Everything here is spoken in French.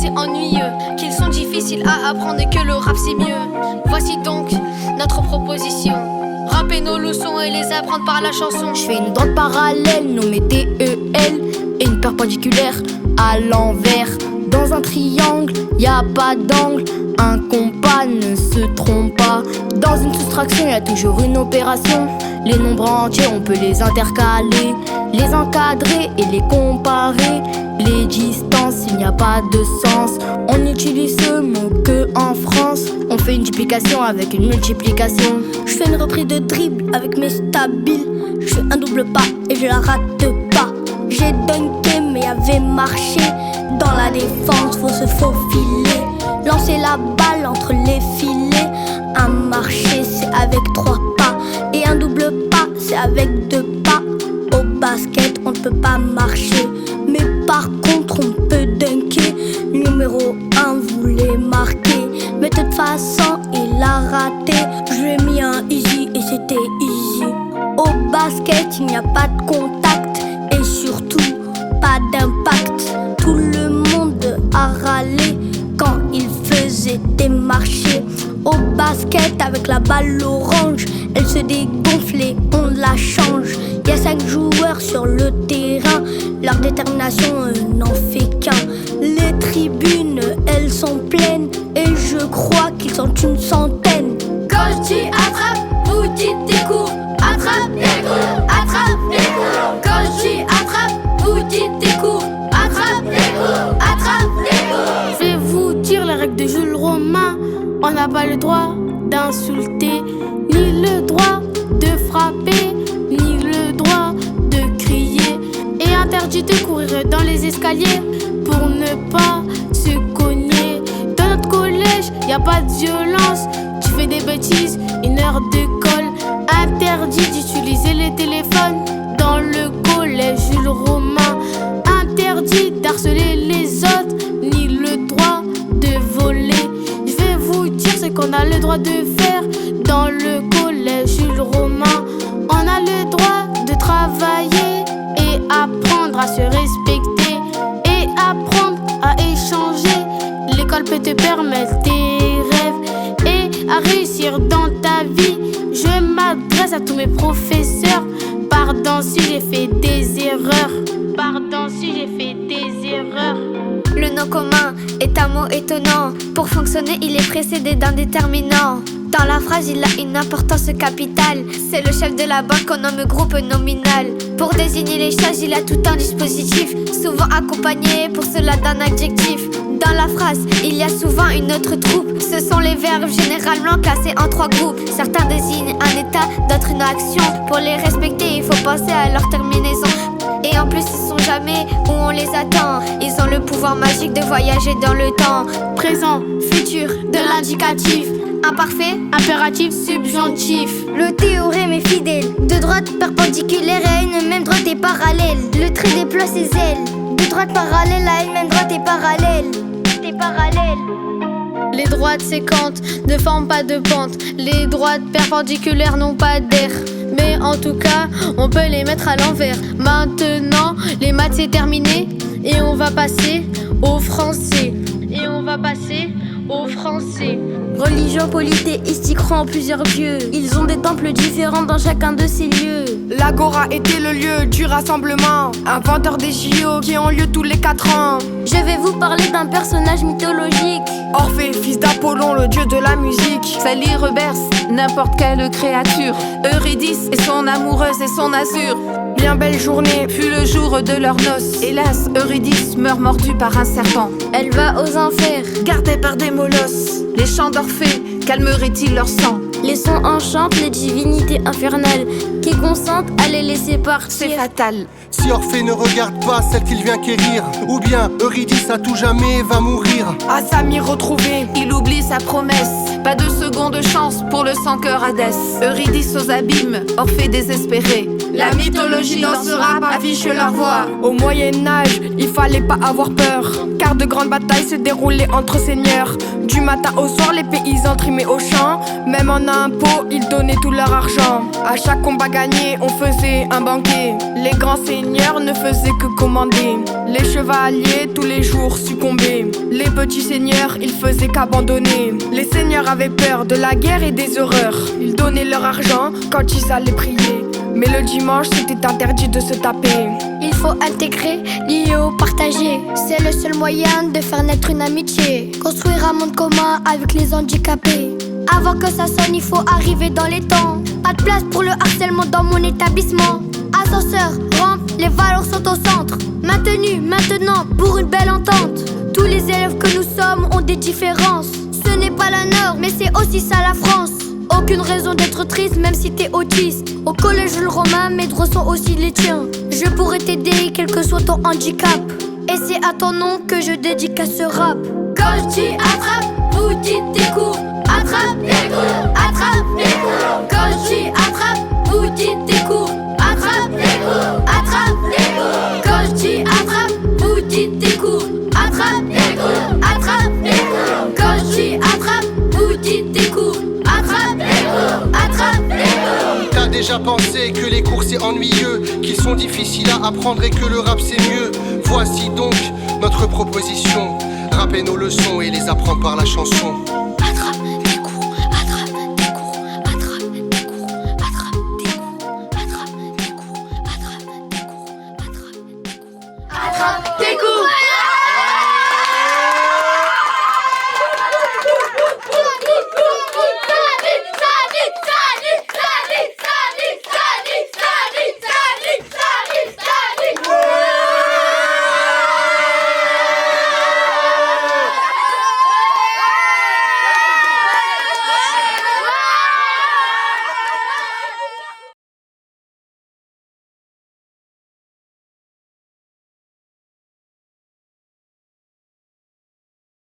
c'est ennuyeux, qu'ils sont difficiles à apprendre et que le rap c'est mieux. Voici donc notre proposition: rapper nos leçons et les apprendre par la chanson. Je fais une droite parallèle nommée TEL et une perpendiculaire à l'envers. Dans un triangle, y a pas d'angle, un compas ne se trompe pas. Dans une soustraction, y a toujours une opération. Les nombres entiers, on peut les intercaler, les encadrer et les comparer. Les distances, il n'y a pas de sens. On utilise ce mot que en France. On fait une duplication avec une multiplication. Je fais une reprise de dribble avec mes stabiles. Je fais un double pas et je la rate pas. J'ai dunké mais y'avait marché. Dans la défense, faut se faufiler. Lancer la balle entre les filets. Un marché, c'est avec 3 pas. Et un double pas, c'est avec 2 pas. Au basket, on ne peut pas marcher. Mais par contre, on peut dunker. Numéro 1 voulait marquer. Mais de toute façon, il a raté. Je lui ai mis un easy et c'était easy. Au basket, il n'y a pas de contact. Et surtout, pas d'impact. Tout le monde a râlé quand il faisait des marchés. Au basket, avec la balle orange, elle se dégonflait, on la change. Y a 5 joueurs sur le terrain, leur détermination n'en fait qu'un. Les tribunes, elles sont pleines, et je crois qu'ils sont une centaine. Quand je dis attrape, vous dites des coups. Attrape les coups, attrape les coups. Quand je dis attrape, vous dites des coups. Attrape les coups, attrape les coups. Je vais vous dire les règles de Jules Romain. On n'a pas le droit d'insulter, ni le droit de frapper, ni le droit de crier. Et interdit de courir dans les escaliers pour ne pas se cogner. Dans notre collège, y a pas de violence. Tu fais des bêtises, 1 heure de colle. Interdit d'utiliser les téléphones dans le collège Jules Romain. Interdit d'harceler les autres, ni le droit de voler. Qu'on a le droit de faire dans le collège Jules Romain. On a le droit de travailler et apprendre à se respecter et apprendre à échanger. L'école peut te permettre tes rêves et à réussir dans ta vie. Je m'adresse à tous mes professeurs. Pardon si j'ai fait des erreurs. Pardon si j'ai fait des erreurs. Le nom commun est un mot étonnant. Pour fonctionner, il est précédé d'un déterminant. Dans la phrase, il a une importance capitale. C'est le chef de la banque qu'on nomme groupe nominal. Pour désigner les choses, il a tout un dispositif, souvent accompagné pour cela d'un adjectif. Dans la phrase, il y a souvent une autre troupe. Ce sont les verbes généralement classés en 3 groupes. Certains désignent un état, d'autres une action. Pour les respecter, il faut penser à leur terminaison. Et en plus, ils sont jamais où on les attend. Ils ont le pouvoir magique de voyager dans le temps. Présent, futur, de l'indicatif. Imparfait, impératif, subjonctif. Le théorème est fidèle. Deux droites perpendiculaires à une même droite et parallèle. Le trait déploie ses ailes. Deux droites parallèles à une même droite et parallèle. T'es parallèle. Les droites séquentes ne forment pas de pente. Les droites perpendiculaires n'ont pas d'air. Mais en tout cas, on peut les mettre à l'envers. Maintenant, les maths c'est terminé. Et on va passer au français. Et on va passer au français. Religion polythéistique croit en plusieurs dieux. Ils ont des temples différents dans chacun de ces lieux. L'agora était le lieu du rassemblement, inventeur des JO qui ont lieu tous les 4 ans. Je vais vous parler d'un personnage mythologique. Orphée, fils d'Apollon, le dieu de la musique. Sally reberce n'importe quelle créature. Eurydice et son amoureuse et son azur. Bien belle journée fut le jour de leurs noces. Hélas, Eurydice meurt mordue par un serpent. Elle va aux enfers, gardée par des molosses. Les chants d'Orphée calmeraient-ils leur sang? Les sons enchantent les divinités infernales qui consentent à les laisser partir. C'est fatal. Si Orphée ne regarde pas celle qu'il vient quérir, ou bien Eurydice à tout jamais va mourir. À Samir retrouvé, il oublie sa promesse. Pas de seconde chance pour le sans-cœur Hadès. Eurydice aux abîmes, Orphée désespéré. La mythologie dans ce rap affiche leur voix. Au Moyen-Âge, il fallait pas avoir peur, car de grandes batailles se déroulaient entre seigneurs. Du matin au soir, les paysans trimés au champ. Même en impôts, ils donnaient tout leur argent. À chaque combat gagné, on faisait un banquet. Les grands seigneurs ne faisaient que commander. Les chevaliers tous les jours succombaient. Les petits seigneurs, ils faisaient qu'abandonner. Les seigneurs avaient peur de la guerre et des horreurs. Ils donnaient leur argent quand ils allaient prier. Mais le dimanche, c'était interdit de se taper. Il faut intégrer, lier ou partager. C'est le seul moyen de faire naître une amitié. Construire un monde commun avec les handicapés. Avant que ça sonne, il faut arriver dans les temps. Pas de place pour le harcèlement dans mon établissement. Ascenseur, rampe, les valeurs sont au centre. Maintenu, maintenant, pour une belle entente. Tous les élèves que nous sommes ont des différences. Ce n'est pas la norme, mais c'est aussi ça la France. Aucune raison d'être triste, même si t'es autiste. Au collège Jules Romain, mes droits sont aussi les tiens. Je pourrais t'aider, quel que soit ton handicap. Et c'est à ton nom que je dédicace ce rap. Quand je dis attrape, vous dites des coups. Attrape les coups, attrape les coups. Quand je dis attrape, vous dites des coups. Attrape les coups, attrape les coups. Quand je dis attrape, vous dites des coups. Attrape les coups, attrape les coups. Quand je dis attrape, vous dites des coups. Attrape les coups, attrape les coups. T'as déjà pensé que les cours c'est ennuyeux, qu'ils sont difficiles à apprendre et que le rap c'est mieux. Voici donc notre proposition. Rapper nos leçons et les apprendre par la chanson.